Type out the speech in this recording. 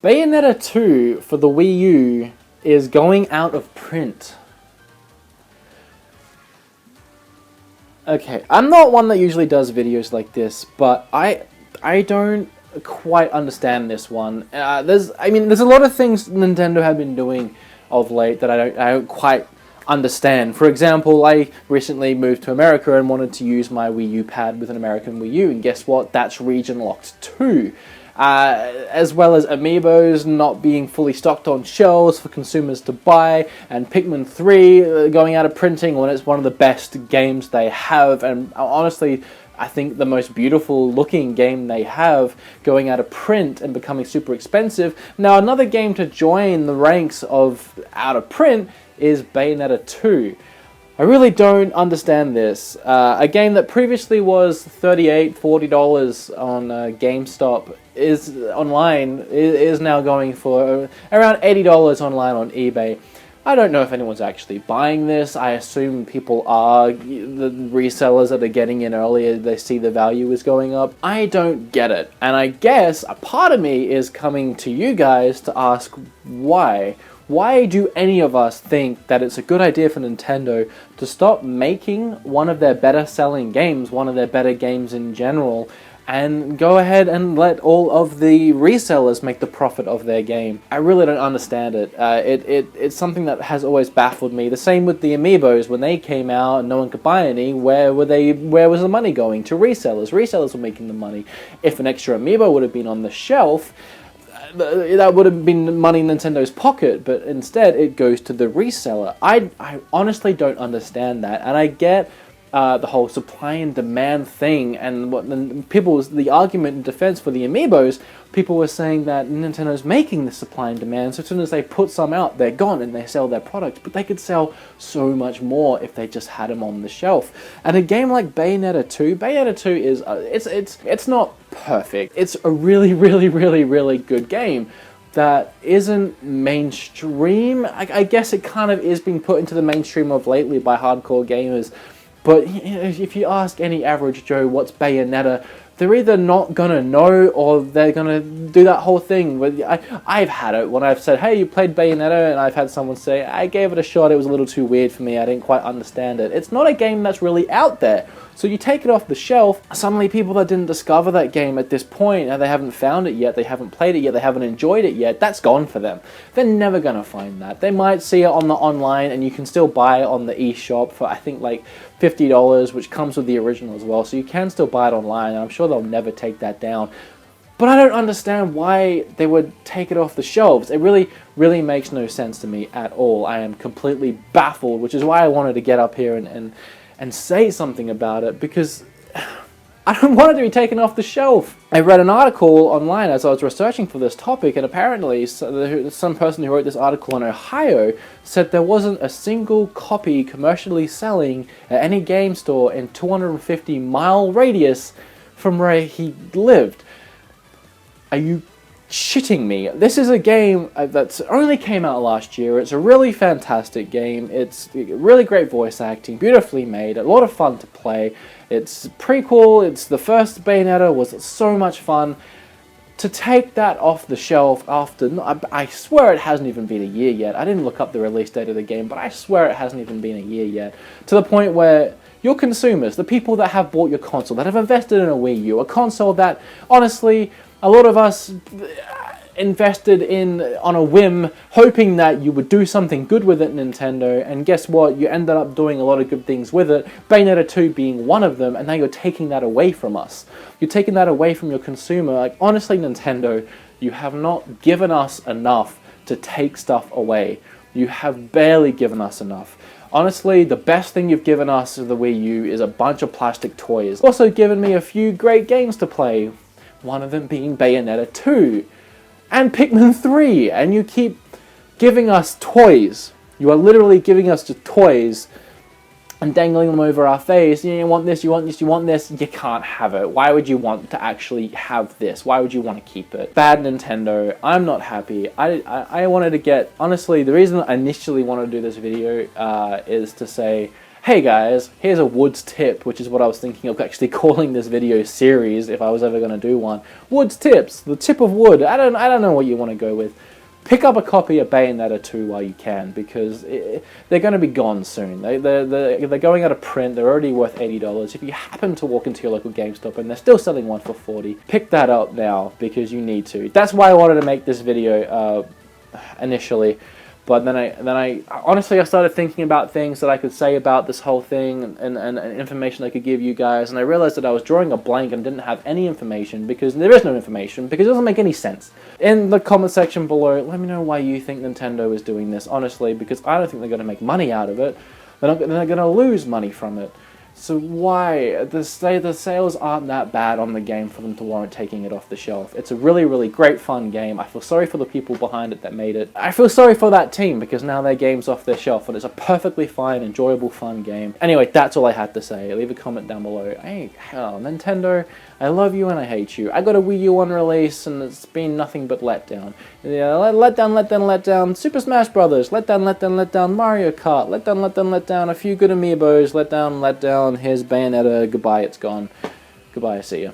Bayonetta 2 for the Wii U is going out of print. Okay, I'm not one that usually does videos like this, but I don't quite understand this one. There's a lot of things Nintendo have been doing of late that I don't quite understand. For example, I recently moved to America and wanted to use my Wii U pad with an American Wii U, and guess what? That's region locked too. As well as amiibos not being fully stocked on shelves for consumers to buy, and Pikmin 3 going out of printing when it's one of the best games they have, and honestly, I think the most beautiful looking game they have going out of print and becoming super expensive. Now, another game to join the ranks of out of print is Bayonetta 2. I really don't understand this. A game that previously was $38, $40 on GameStop is now going for around $80 online on eBay. I don't know if anyone's actually buying this. I assume people are. The resellers that are getting in earlier, they see the value is going up. I don't get it. And I guess a part of me is coming to you guys to ask why. Why do any of us think that it's a good idea for Nintendo to stop making one of their better selling games, one of their better games in general, and go ahead and let all of the resellers make the profit of their game? I really don't understand it. It's something that has always baffled me. The same with the amiibos. When they came out and no one could buy any, where was the money going? To resellers. Resellers were making the money. If an extra amiibo would have been on the shelf, that would have been money in Nintendo's pocket, but instead it goes to the reseller. I honestly don't understand that, and I get the whole supply and demand thing, and the argument in defense for the amiibos, people were saying that Nintendo's making the supply and demand, so as soon as they put some out, they're gone and they sell their product, but they could sell so much more if they just had them on the shelf. And a game like Bayonetta 2 is, it's not perfect. It's a really, really, really, really good game that isn't mainstream. I guess it kind of is being put into the mainstream of lately by hardcore gamers. But if you ask any average Joe what's Bayonetta, they're either not gonna know or they're gonna do that whole thing. I've had it when I've said, hey, you played Bayonetta, and I've had someone say, I gave it a shot, it was a little too weird for me, I didn't quite understand it. It's not a game that's really out there. So you take it off the shelf, suddenly people that didn't discover that game at this point, and they haven't found it yet, they haven't played it yet, they haven't enjoyed it yet, that's gone for them. They're never gonna find that. They might see it on the online, and you can still buy it on the eShop for, I think, like $50, which comes with the original as well, so you can still buy it online, and I'm sure they'll never take that down. But I don't understand why they would take it off the shelves. It really, really makes no sense to me at all. I am completely baffled, which is why I wanted to get up here and say something about it, because I don't want it to be taken off the shelf. I read an article online as I was researching for this topic, and apparently some person who wrote this article in Ohio said there wasn't a single copy commercially selling at any game store in 250-mile radius from where he lived. Are you shitting me? This is a game that's only came out last year. It's a really fantastic game. It's really great voice acting, beautifully made, a lot of fun to play. It's prequel, it's the first Bayonetta, was so much fun. To take that off the shelf after, I swear it hasn't even been a year yet. I didn't look up the release date of the game, but I swear it hasn't even been a year yet. To the point where your consumers, the people that have bought your console, that have invested in a Wii U, a console that, honestly, a lot of us invested in on a whim, hoping that you would do something good with it, Nintendo, and guess what? You ended up doing a lot of good things with it, Bayonetta 2 being one of them, and now you're taking that away from us. You're taking that away from your consumer. Like, honestly, Nintendo, you have not given us enough to take stuff away. You have barely given us enough. Honestly, the best thing you've given us of the Wii U is a bunch of plastic toys. Also given me a few great games to play, one of them being Bayonetta 2. And Pikmin 3, and you keep giving us toys. You are literally giving us just toys and dangling them over our face. You want this, you want this, you want this. You can't have it. Why would you want to actually have this? Why would you want to keep it? Bad Nintendo. I'm not happy. I wanted to get... Honestly, the reason I initially wanted to do this video is to say hey guys, here's a Woods tip, which is what I was thinking of actually calling this video series if I was ever going to do one. Woods tips, the tip of wood. I don't know what you want to go with. Pick up a copy of Bayonetta 2 while you can, because they're going to be gone soon. They're going out of print. They're already worth $80. If you happen to walk into your local GameStop and they're still selling one for $40, pick that up now because you need to. That's why I wanted to make this video initially. But then I honestly, I started thinking about things that I could say about this whole thing and information I could give you guys, and I realized that I was drawing a blank and didn't have any information, because there is no information, because it doesn't make any sense. In the comment section below, let me know why you think Nintendo is doing this, honestly, because I don't think they're going to make money out of it. They're going to lose money from it. So why? The sales aren't that bad on the game for them to warrant taking it off the shelf. It's a really, really great fun game. I feel sorry for the people behind it that made it. I feel sorry for that team because now their game's off their shelf, and it's a perfectly fine, enjoyable, fun game. Anyway, that's all I had to say. Leave a comment down below. Hey, hell, Nintendo, I love you and I hate you. I got a Wii U on release and it's been nothing but letdown. Yeah, letdown. Super Smash Brothers, letdown. Mario Kart, letdown. A few good amiibos, letdown. Here's Bayonetta. Goodbye, it's gone. Goodbye, see ya.